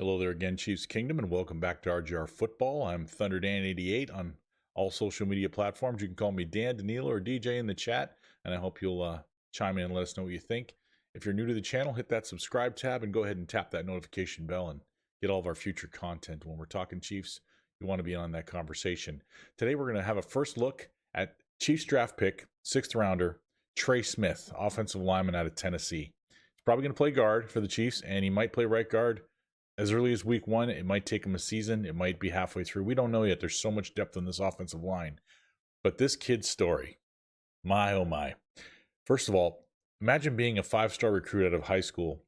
Hello there again, Chiefs Kingdom, and welcome back to RGR Football. I'm ThunderDan88 on all social media platforms. You can call me Dan, Danilo, or DJ in the chat, and I hope you'll chime in and let us know what you think. If you're new to the channel, hit that subscribe tab and go ahead and tap that notification bell and get all of our future content. When we're talking Chiefs, you want to be on that conversation. Today, we're going to have a first look at Chiefs draft pick, 6th rounder, Trey Smith, offensive lineman out of Tennessee. He's probably going to play guard for the Chiefs, and he might play right guard as early as week 1. It might take him a season. It might be halfway through. We don't know yet. There's so much depth in this offensive line. But this kid's story, my oh my. First of all, imagine being a 5-star recruit out of high school,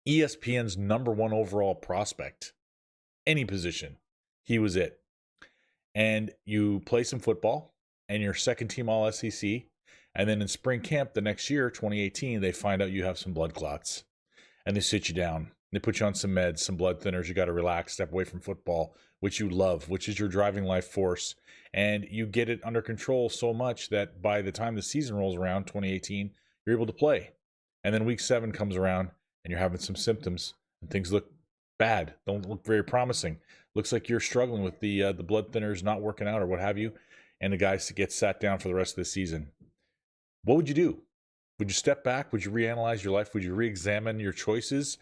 ESPN's #1 overall prospect, any position. He was it. And you play some football, and you're second team All-SEC. And then in spring camp the next year, 2018, they find out you have some blood clots. And they sit you down. They put you on some meds, some blood thinners. You got to relax, step away from football, which you love, which is your driving life force. And you get it under control so much that by the time the season rolls around, 2018, you're able to play. And then week 7 comes around and you're having some symptoms and things look bad, don't look very promising. Looks like you're struggling with the blood thinners not working out or what have you. And the guys get sat down for the rest of the season. What would you do? Would you step back? Would you reanalyze your life? Would you re-examine your choices?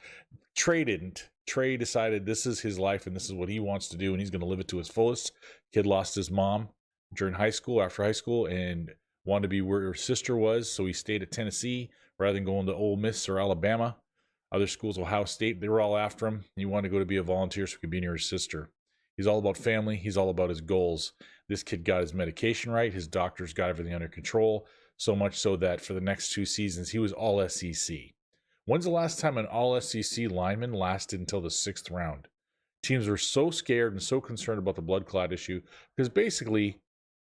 Trey didn't. Trey decided this is his life and this is what he wants to do, and he's going to live it to his fullest. Kid lost his mom during high school, after high school, and wanted to be where her sister was, so he stayed at Tennessee rather than going to Ole Miss or Alabama. Other schools, Ohio State, they were all after him. He wanted to go to be a volunteer so he could be near his sister. He's all about family. He's all about his goals. This kid got his medication right. His doctors got everything under control. So much so that for the next 2 seasons, he was all SEC. When's the last time an all SEC lineman lasted until the 6th round? Teams were so scared and so concerned about the blood clot issue because basically,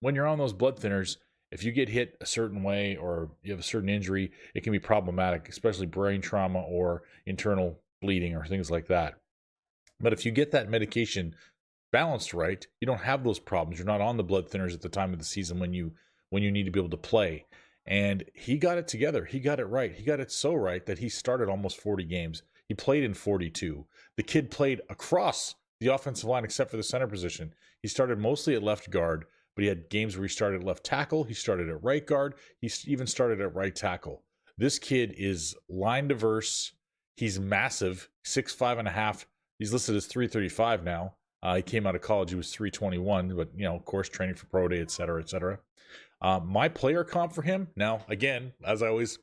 when you're on those blood thinners, if you get hit a certain way or you have a certain injury, it can be problematic, especially brain trauma or internal bleeding or things like that. But if you get that medication balanced right, you don't have those problems. You're not on the blood thinners at the time of the season when you need to be able to play. And he got it together. He got it right. He got it so right that he started almost 40 games. He played in 42. The kid played across the offensive line except for the center position. He started mostly at left guard, but he had games where he started at left tackle. He started at right guard. He even started at right tackle. This kid is line diverse. He's massive, 6'5" and a half. He's listed as 335 now. He came out of college. He was 321, but, of course, training for pro day, et cetera, et cetera. My player comp for him, now, again, as I always,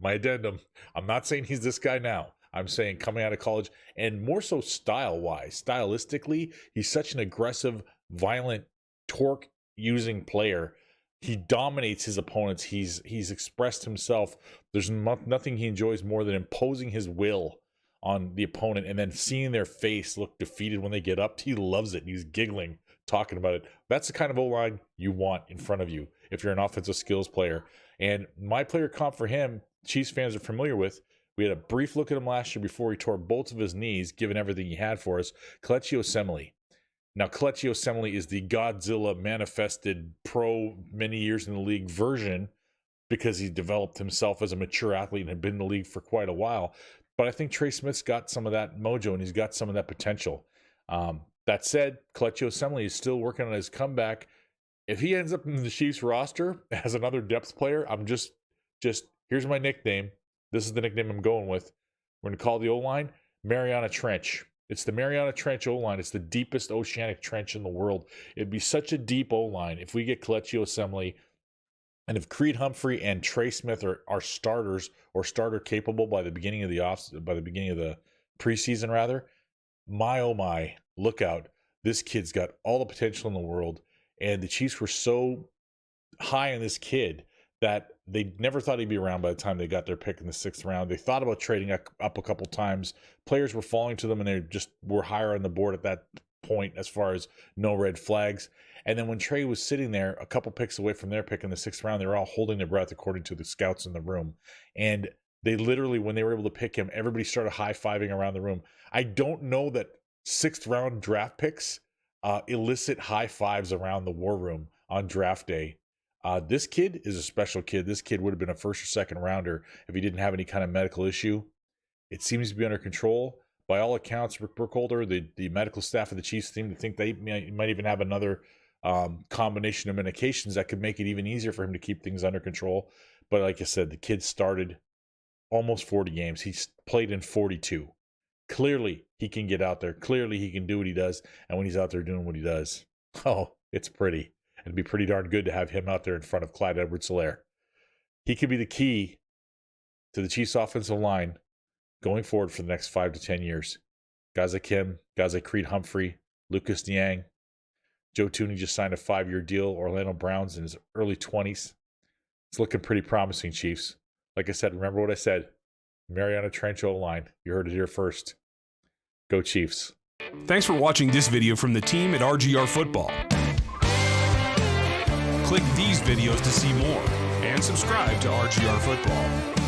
my addendum, I'm not saying he's this guy now. I'm saying coming out of college, and more so style-wise. Stylistically, he's such an aggressive, violent, torque-using player. He dominates his opponents. He's expressed himself. There's nothing he enjoys more than imposing his will on the opponent and then seeing their face look defeated when they get up. He loves it. He's giggling, talking about it. That's the kind of O-line you want in front of you if you're an offensive skills player. And my player comp for him, Chiefs fans are familiar with. We had a brief look at him last year before he tore both of his knees, given everything he had for us. Kelechi Osemele. Now, Kelechi Osemele is the Godzilla manifested pro many years in the league version because he developed himself as a mature athlete and had been in the league for quite a while. But I think Trey Smith's got some of that mojo and he's got some of that potential. That said, Kelechi Osemele is still working on his comeback. If he ends up in the Chiefs roster as another depth player, I'm just here's my nickname. This is the nickname I'm going with. We're going to call the O-line Mariana Trench. It's the Mariana Trench O-line. It's the deepest oceanic trench in the world. It'd be such a deep O-line if we get Kelechi Osemele. And if Creed Humphrey and Trey Smith are starters or starter capable by the beginning of the preseason rather, my oh my, look out. This kid's got all the potential in the world. And the Chiefs were so high on this kid that they never thought he'd be around by the time they got their pick in the 6th round. They thought about trading up a couple times. Players were falling to them and they just were higher on the board at that point as far as no red flags. And then when Trey was sitting there a couple picks away from their pick in the 6th round, they were all holding their breath according to the scouts in the room. And they literally, when they were able to pick him, everybody started high-fiving around the room. I don't know that 6th round draft picks elicit high fives around the war room on draft day. This kid is a special kid. This kid would have been a 1st or 2nd rounder if he didn't have any kind of medical issue. It seems to be under control, by all accounts, Rick Burkholder, the medical staff of the Chiefs seem to think they might even have another combination of medications that could make it even easier for him to keep things under control. But like I said, the kid started almost 40 games. He's played in 42. Clearly, he can get out there. Clearly, he can do what he does. And when he's out there doing what he does, oh, it's pretty. It'd be pretty darn good to have him out there in front of Clyde Edwards-Helaire. He could be the key to the Chiefs' offensive line going forward for the next 5 to 10 years. Guys like him, guys like Creed Humphrey, Lucas Niang, Joe Thuney just signed a 5-year deal. Orlando Brown's in his early 20s. It's looking pretty promising, Chiefs. Like I said, remember what I said. Mariana Trench O-line. You heard it here first. Go Chiefs. Thanks for watching this video from the team at RGR Football. Click these videos to see more and subscribe to RGR Football.